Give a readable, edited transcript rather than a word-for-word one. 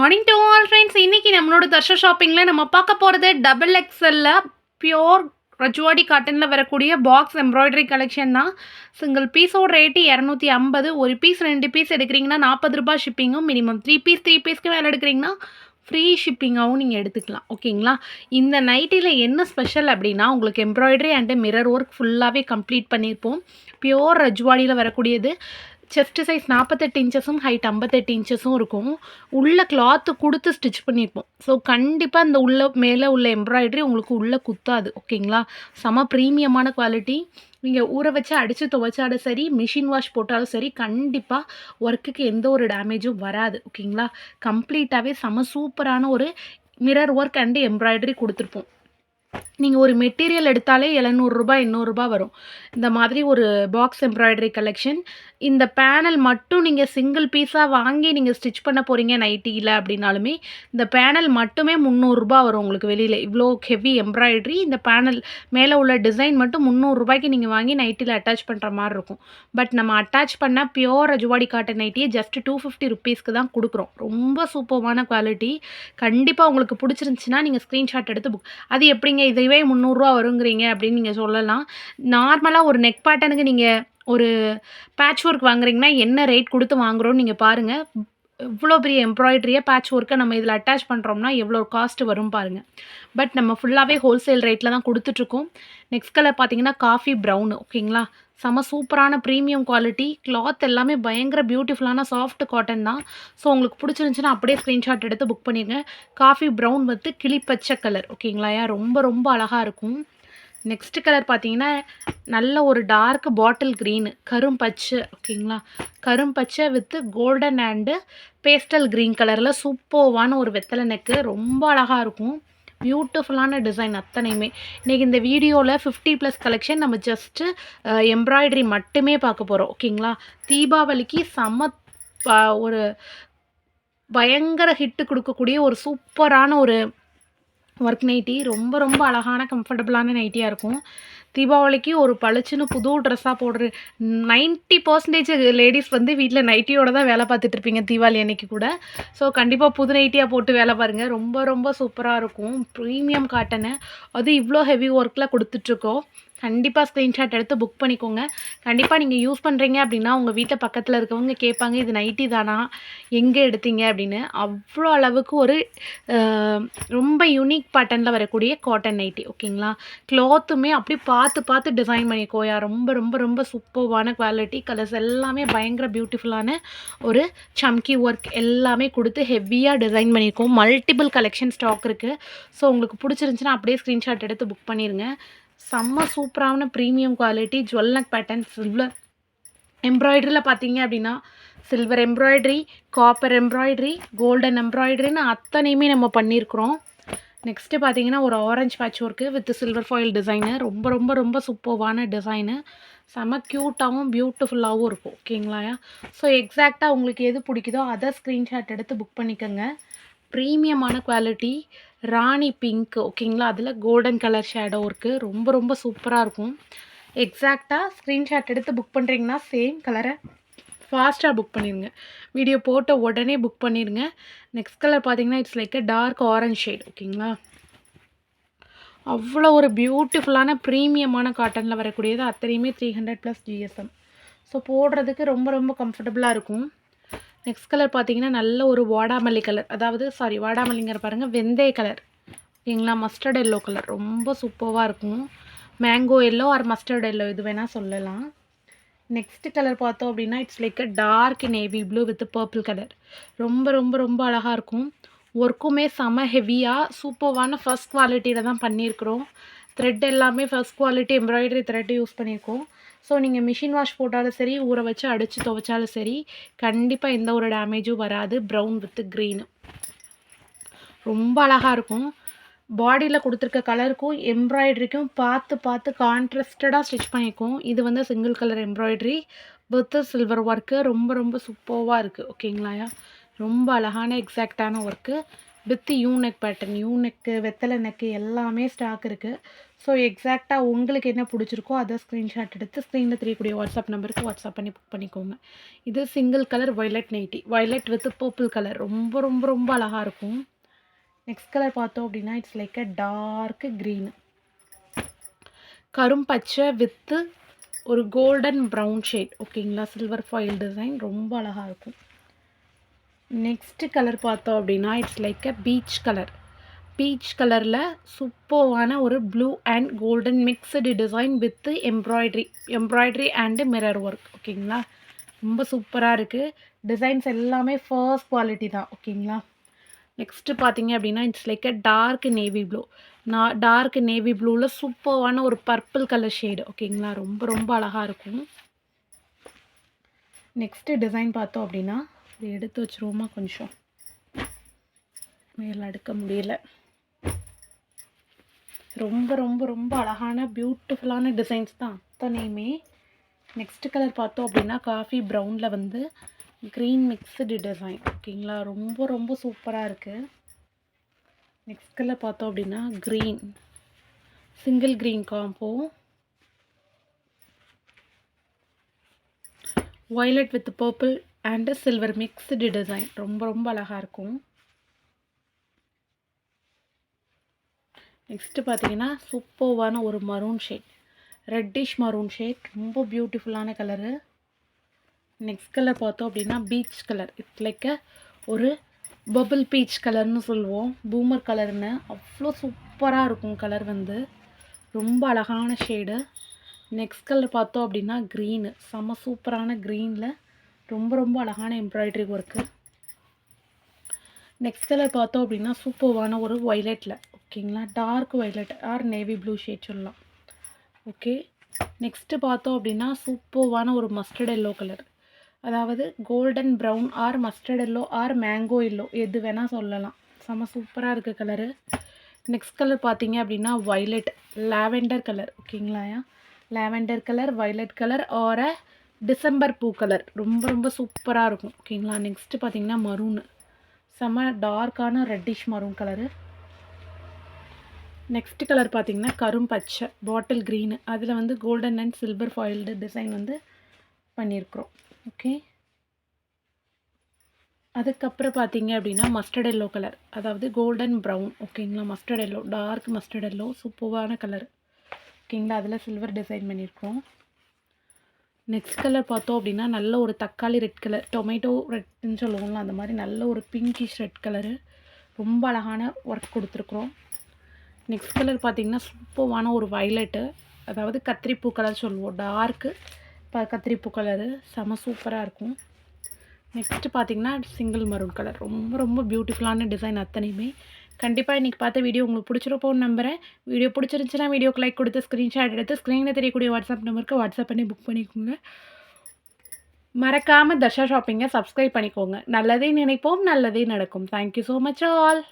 Morning to all friends. இன்னைக்கு நம்மளோட தர்ஷா ஷாப்பிங்கில் நம்ம பார்க்க போகிறது டபுள் எக்ஸல்ல பியோர் ரஜ்வாடி காட்டனில் வரக்கூடிய பாக்ஸ் எம்ப்ராய்டரி கலெக்ஷன் தான். சிங்கிள் பீஸோட ரேட்டு 250. ஒரு பீஸ் 2 பீஸ் எடுக்கிறீங்கன்னா 40 ரூபாய் ஷிப்பிங்கும். மினிமம் 3 பீஸ்க்கு மேலே எடுக்கிறீங்கன்னா ஃப்ரீ ஷிப்பிங்காகவும் நீங்கள் எடுத்துக்கலாம். ஓகேங்களா? இந்த நைட்டியில் என்ன ஸ்பெஷல் அப்படின்னா உங்களுக்கு எம்ப்ராய்டரி அண்டு மிரர் ஒர்க் ஃபுல்லாகவே கம்ப்ளீட் பண்ணியிருப்போம். பியோர் ரஜ்வாடியில் வரக்கூடியது. செஸ்ட் சைஸ் 48 இன்ச்சஸும் ஹைட் 58 இன்ச்சஸும் இருக்கும். உள்ள கிளாத்து கொடுத்து ஸ்டிச் பண்ணியிருப்போம். ஸோ கண்டிப்பாக இந்த உள்ள மேலே உள்ள எம்ப்ராய்டரி உங்களுக்கு உள்ளே குத்தாது. ஓகேங்களா? செம ப்ரீமியமான குவாலிட்டி. நீங்கள் ஊற வச்சு அடித்து துவைச்சாலும் சரி, மிஷின் வாஷ் போட்டாலும் சரி, கண்டிப்பாக ஒர்க்குக்கு எந்த ஒரு டேமேஜும் வராது. ஓகேங்களா? கம்ப்ளீட்டாகவே செம சூப்பரான ஒரு மிரர் ஒர்க் அண்டு எம்ப்ராய்டரி கொடுத்துருப்போம். நீங்கள் ஒரு மெட்டீரியல் எடுத்தாலே ரூ. 700 800 வரும். இந்த மாதிரி ஒரு பாக்ஸ் எம்ப்ராய்டரி கலெக்ஷன். இந்த பேனல் மட்டும் நீங்கள் சிங்கிள் பீஸாக வாங்கி நீங்கள் ஸ்டிச் பண்ண போகிறீங்க நைட்டியில் அப்படின்னாலுமே, இந்த பேனல் மட்டுமே ரூ. 300 வரும் உங்களுக்கு வெளியில். இவ்வளோ ஹெவி எம்ப்ராய்டரி. இந்த பேனல் மேலே உள்ள டிசைன் மட்டும் ரூ. 300 நீங்கள் வாங்கி நைட்டியில் அட்டாச் பண்ணுற மாதிரி இருக்கும். பட் நம்ம அட்டாச் பண்ண பியோர் ரஜ்வாடி காட்டன் நைட்டியை ஜஸ்ட் 250 ருப்பீஸ்க்கு தான் கொடுக்குறோம். ரொம்ப சூப்பர்வான குவாலிட்டி. கண்டிப்பாக உங்களுக்கு பிடிச்சிருந்துச்சின்னா நீங்கள் ஸ்க்ரீன்ஷாட் எடுத்து புக். அது எப்படிங்க இதுவே ரூ. 300 வருங்கிறீங்க அப்படின்னு நீங்கள் சொல்லலாம். நார்மலாக ஒரு நெக் பேட்டர்னுக்கு நீங்கள் ஒரு பேட்ச் ஒர்க் வாங்குறீங்கன்னா என்ன ரேட் கொடுத்து வாங்குறோன்னு நீங்கள் பாருங்கள். இவ்வளோ பெரிய எம்ப்ராய்டரியை பேட்ச் ஒர்க்கை நம்ம இதில் அட்டாச் பண்ணுறோம்னா எவ்வளோ காஸ்ட் வரும் பாருங்கள். பட் நம்ம ஃபுல்லாகவே ஹோல்சேல் ரேட்டில் தான் கொடுத்துட்ருக்கோம். நெக்ஸ்ட் கலர் பார்த்தீங்கன்னா காஃபி ப்ரௌனு. ஓகேங்களா? செம சூப்பரான ப்ரீமியம் குவாலிட்டி. கிளாத் எல்லாமே பயங்கர பியூட்டிஃபுல்லான சாஃப்ட் காட்டன் தான். ஸோ உங்களுக்கு பிடிச்சிருந்துச்சின்னா அப்படியே ஸ்க்ரீன்ஷாட் எடுத்து புக் பண்ணிடுங்க. காஃபி ப்ரௌன் வந்து கிளிப்பச்சை கலர். ஓகேங்களா? ரொம்ப ரொம்ப அழகாக இருக்கும். நெக்ஸ்ட் கலர் பார்த்தீங்கன்னா நல்ல ஒரு டார்க் பாட்டில் க்ரீனு, கரும்பச்சை. ஓகேங்களா? கரும்பச்சை with golden and pastel green கலரில் சூப்பர்வான ஒரு வெத்தலை நெக்கு. ரொம்ப அழகாக இருக்கும். பியூட்டிஃபுல்லான டிசைன் அத்தனையுமே. இன்றைக்கி இந்த வீடியோவில் 50+ கலெக்ஷன் நம்ம ஜஸ்ட்டு எம்ப்ராய்டரி மட்டுமே பார்க்க போகிறோம். ஓகேங்களா? தீபாவளிக்கு செம்ம ஒரு பயங்கர ஹிட்டு கொடுக்கக்கூடிய ஒரு சூப்பரான ஒரு ஒர்க் நைட்டி. ரொம்ப ரொம்ப அழகான கம்ஃபர்டபுளான நைட்டியாக இருக்கும். தீபாவளிக்கு ஒரு பளிச்சுன்னு புது ட்ரெஸ்ஸாக போடுற 90% லேடீஸ் வந்து வீட்டில் நைட்டியோட தான் வேலை பார்த்துட்டு இருப்பீங்க தீபாவளி அன்னைக்கு கூட. ஸோ கண்டிப்பாக புது நைட்டியாக போட்டு வேலை பாருங்கள். ரொம்ப ரொம்ப சூப்பராக இருக்கும். Premium cotton. அதுவும் இவ்வளோ ஹெவி ஒர்க்கில் கொடுத்துட்ருக்கோம். கண்டிப்பாக ஸ்க்ரீன்ஷாட் எடுத்து புக் பண்ணிக்கோங்க. கண்டிப்பாக நீங்கள் யூஸ் பண்ணுறீங்க அப்படின்னா உங்கள் வீட்டில் பக்கத்தில் இருக்கவங்க கேட்பாங்க, இது நைட்டி தானா, எங்கே எடுத்தீங்க அப்படின்னு. அவ்வளோ அளவுக்கு ஒரு ரொம்ப யூனிக் பேட்டர்னில் வரக்கூடிய காட்டன் நைட்டி. ஓகேங்களா? க்ளாத்துமே அப்படி பார்த்து பார்த்து டிசைன் பண்ணிக்கோயா. ரொம்ப ரொம்ப ரொம்ப சூப்பர்வான குவாலிட்டி. கலர்ஸ் எல்லாமே பயங்கர பியூட்டிஃபுல்லான ஒரு சம்கி ஒர்க் எல்லாமே கொடுத்து ஹெவியாக டிசைன் பண்ணியிருக்கோம். மல்டிபிள் கலெக்ஷன் ஸ்டாக் இருக்குது. ஸோ உங்களுக்கு பிடிச்சிருந்துச்சின்னா அப்படியே ஸ்க்ரீன்ஷாட் எடுத்து புக் பண்ணிடுங்க. செம்ம சூப்பரான premium quality jewel neck pattern. Silver எம்ப்ராய்டரியில் பார்த்தீங்க அப்படின்னா silver embroidery, copper embroidery, golden எம்ப்ராய்டரின்னு அத்தனையுமே நம்ம பண்ணியிருக்கிறோம். நெக்ஸ்ட்டு பார்த்தீங்கன்னா ஒரு orange patch work with silver foil design. ரொம்ப ரொம்ப ரொம்ப சூப்பர்வான டிசைனு. செம்ம க்யூட்டாகவும் பியூட்டிஃபுல்லாகவும் இருக்கும். ஓகேங்களா? ஸோ எக்ஸாக்டாக உங்களுக்கு எது பிடிக்குதோ அதை ஸ்க்ரீன்ஷாட் எடுத்து புக் பண்ணிக்கோங்க. ப்ரீமியமான குவாலிட்டி. ராணி பிங்க். ஓகேங்களா? அதில் கோல்டன் கலர் ஷேடோ இருக்குது. ரொம்ப ரொம்ப சூப்பராக இருக்கும். எக்ஸாக்டாக ஸ்க்ரீன்ஷாட் எடுத்து புக் பண்ணுறீங்கன்னா சேம் கலரை ஃபாஸ்ட்டாக புக் பண்ணிடுங்க. வீடியோ போட்ட உடனே புக் பண்ணிடுங்க. நெக்ஸ்ட் கலர் பார்த்தீங்கன்னா it's like dark orange shade. ஓகேங்களா? அவ்வளோ ஒரு பியூட்டிஃபுல்லான ப்ரீமியமான காட்டனில் வரக்கூடியது. அத்தனையுமே 300+ GSM. ஸோ போடுறதுக்கு ரொம்ப ரொம்ப கம்ஃபர்டபுளாக இருக்கும். நெக்ஸ்ட் கலர் பார்த்தீங்கன்னா நல்ல ஒரு வாடாமல்லி கலர். அதாவது வாடாமல்லிங்கிற பாருங்கள், வெந்தய கலர். ஓகேங்களா? Mustard yellow colour. ரொம்ப சூப்பராக இருக்கும். Mango yellow or mustard yellow இது வேணால் சொல்லலாம். நெக்ஸ்ட் கலர் பார்த்தோம் அப்படின்னா it's like dark navy blue with purple colour. ரொம்ப ரொம்ப ரொம்ப அழகாக இருக்கும். ஒர்க்குமே செம ஹெவியாக சூப்பர்வான ஃபர்ஸ்ட் குவாலிட்டியில் தான் பண்ணியிருக்கிறோம். த்ரெட் எல்லாமே first quality embroidery thread use பண்ணியிருக்கோம். ஸோ நீங்கள் மிஷின் வாஷ் போட்டாலும் சரி, ஊற வச்சு அடித்து துவைச்சாலும் சரி, கண்டிப்பாக எந்த ஒரு டேமேஜும் வராது. ப்ரௌன் வித் க்ரீனு ரொம்ப அழகாக இருக்கும். பாடியில் கொடுத்துருக்க கலருக்கும் எம்ப்ராய்டரிக்கும் பார்த்து பார்த்து கான்ட்ராஸ்டடாக ஸ்டிச் பண்ணியிருக்கோம். இது வந்து single colour embroidery with silver work. ரொம்ப ரொம்ப சூப்பராக இருக்குது. ஓகேங்களா? ரொம்ப அழகான எக்ஸாக்டான ஒர்க்கு. வித் யூனெக் பேட்டர்ன், யூனெக்கு, வெத்தலை நெக்கு எல்லாமே ஸ்டாக் இருக்குது. ஸோ எக்ஸாக்டாக உங்களுக்கு என்ன பிடிச்சிருக்கோ அதை ஸ்க்ரீன்ஷாட் எடுத்து ஸ்க்ரீனில் தெரியக்கூடிய வாட்ஸ்அப் நம்பருக்கு வாட்ஸ்அப் பண்ணி புக் பண்ணிக்கோங்க. இது single colour violet nightie, violet with purple colour, ரொம்ப ரொம்ப ரொம்ப அழகாக இருக்கும். நெக்ஸ்ட் கலர் பார்த்தோம் அப்படின்னா it's like a dark green, கரும்பச்சை வித்து ஒரு கோல்டன் ப்ரௌன் ஷேட். ஓகேங்களா, சில்வர் ஃபாயில் டிசைன் ரொம்ப அழகாக இருக்கும். நெக்ஸ்ட்டு கலர் பார்த்தோம் அப்படின்னா it's like a peach colour, peach கலரில் சூப்பர்வான ஒரு blue and golden mixed design with embroidery and mirror work. ஓகேங்களா, ரொம்ப சூப்பராக இருக்குது. டிசைன்ஸ் எல்லாமே ஃபர்ஸ்ட் குவாலிட்டி தான். ஓகேங்களா, நெக்ஸ்ட்டு பார்த்தீங்க அப்படின்னா it's like a dark navy blue, dark navy ப்ளூவில் சூப்பர்வான ஒரு பர்பிள் கலர் ஷேடு. ஓகேங்களா, ரொம்ப ரொம்ப அழகாக இருக்கும். நெக்ஸ்ட்டு டிசைன் பார்த்தோம் அப்படின்னா இது எடுத்து வச்சுருவோமா, கொஞ்சம் மேலே அடுக்க முடியல. ரொம்ப ரொம்ப ரொம்ப அழகான பியூட்டிஃபுல்லான டிசைன்ஸ் தான் அத்தனையுமே. நெக்ஸ்ட் கலர் பார்த்தோம் அப்படின்னா காஃபி ப்ரௌனில் வந்து க்ரீன் மிக்ஸ்டு டிசைன். ஓகேங்களா, ரொம்ப ரொம்ப சூப்பராக இருக்குது. நெக்ஸ்ட் கலர் பார்த்தோம் அப்படின்னா green, single green combo, violet with purple and silver mixed design, ரொம்ப ரொம்ப அழகாக இருக்கும். நெக்ஸ்ட்டு பார்த்தீங்கன்னா சூப்பர்வான ஒரு maroon shade, reddish maroon shade, ரொம்ப பியூட்டிஃபுல்லான கலரு. நெக்ஸ்ட் கலர் பார்த்தோம் அப்படின்னா பீச் கலர், இட்ஸ் லைக் ஒரு பபிள் பீச் கலர்னு சொல்லுவோம், பூமர் கலர்னு. அவ்வளோ சூப்பராக இருக்கும் கலர் வந்து, ரொம்ப அழகான ஷேடு. நெக்ஸ்ட் கலர் பார்த்தோம் அப்படின்னா க்ரீனு, செம்ம சூப்பரான க்ரீனில் ரொம்ப ரொம்ப அழகான எம்ப்ராய்டரி ஒர்க்கு. நெக்ஸ்ட் கலர் பார்த்தோம் அப்படின்னா சூப்பர்வான ஒரு வயலட்டில். ஓகேங்களா, dark violet or navy blue shade சொல்லலாம். ஓகே, நெக்ஸ்ட்டு பார்த்தோம் அப்படின்னா சூப்பர்வான ஒரு மஸ்டர்ட் எல்லோ கலர், அதாவது golden brown or mustard yellow or mango yellow எது வேணால் சொல்லலாம். செம்ம சூப்பராக இருக்குது கலரு. நெக்ஸ்ட் கலர் பார்த்தீங்க அப்படின்னா வயலட், லாவெண்டர் கலர். ஓகேங்களா, lavender colour, violet colour or December பூ கலர், ரொம்ப ரொம்ப சூப்பராக இருக்கும். ஓகேங்களா, நெக்ஸ்ட்டு பார்த்தீங்கன்னா மரூனு, செம்ம டார்க்கான reddish maroon colour. Next colour பார்த்தீங்கன்னா கரும்பச்சை பாட்டில் க்ரீனு, அதில் வந்து golden and silver foiled design வந்து பண்ணியிருக்கிறோம். ஓகே, அதுக்கப்புறம் பார்த்தீங்க அப்படின்னா மஸ்டர்ட் எல்லோ கலர், அதாவது கோல்டன் ப்ரௌன். ஓகேங்களா, mustard yellow, dark mustard yellow, சூப்பரான கலர். ஓகேங்களா, அதில் சில்வர் டிசைன் பண்ணியிருக்கோம். நெக்ஸ்ட் கலர் பார்த்தோம் அப்படின்னா நல்ல ஒரு தக்காளி ரெட் கலர், டொமேட்டோ ரெட்னு சொல்லுவோம்ல அந்த மாதிரி நல்ல ஒரு பிங்கிஷ் ரெட் கலரு, ரொம்ப அழகான ஒர்க் கொடுத்துருக்குறோம். நெக்ஸ்ட் கலர் பார்த்திங்கன்னா சூப்பர்வான ஒரு வயலட்டு, அதாவது கத்திரிப்பூ கலர் சொல்லுவோம், டார்க்கு கத்திரிப்பூ கலரு, செம சூப்பராக இருக்கும். நெக்ஸ்ட்டு பார்த்திங்கன்னா சிங்கிள் மரூன் கலர், ரொம்ப ரொம்ப பியூட்டிஃபுல்லான டிசைன் அத்தனையுமே. கண்டிப்பாக இன்றைக்கி பார்த்த வீடியோ உங்களுக்கு பிடிச்சிருப்போன்னு நம்புகிறேன். வீடியோ பிடிச்சிருந்துச்சுன்னா வீடியோக்கு லைக் கொடுத்து ஸ்க்ரீன்ஷாட் எடுத்து ஸ்க்ரீனில் தெரியக்கூடிய வாட்ஸ்அப் நம்பருக்கு வாட்ஸ்அப் பண்ணி புக் பண்ணிக்கோங்க. மறக்காமல் தர்ஷா ஷாப்பிங்கை சப்ஸ்கிரைப் பண்ணிக்கோங்க. நல்லதே நினைப்போம், நல்லதே நடக்கும். Thank you so much all.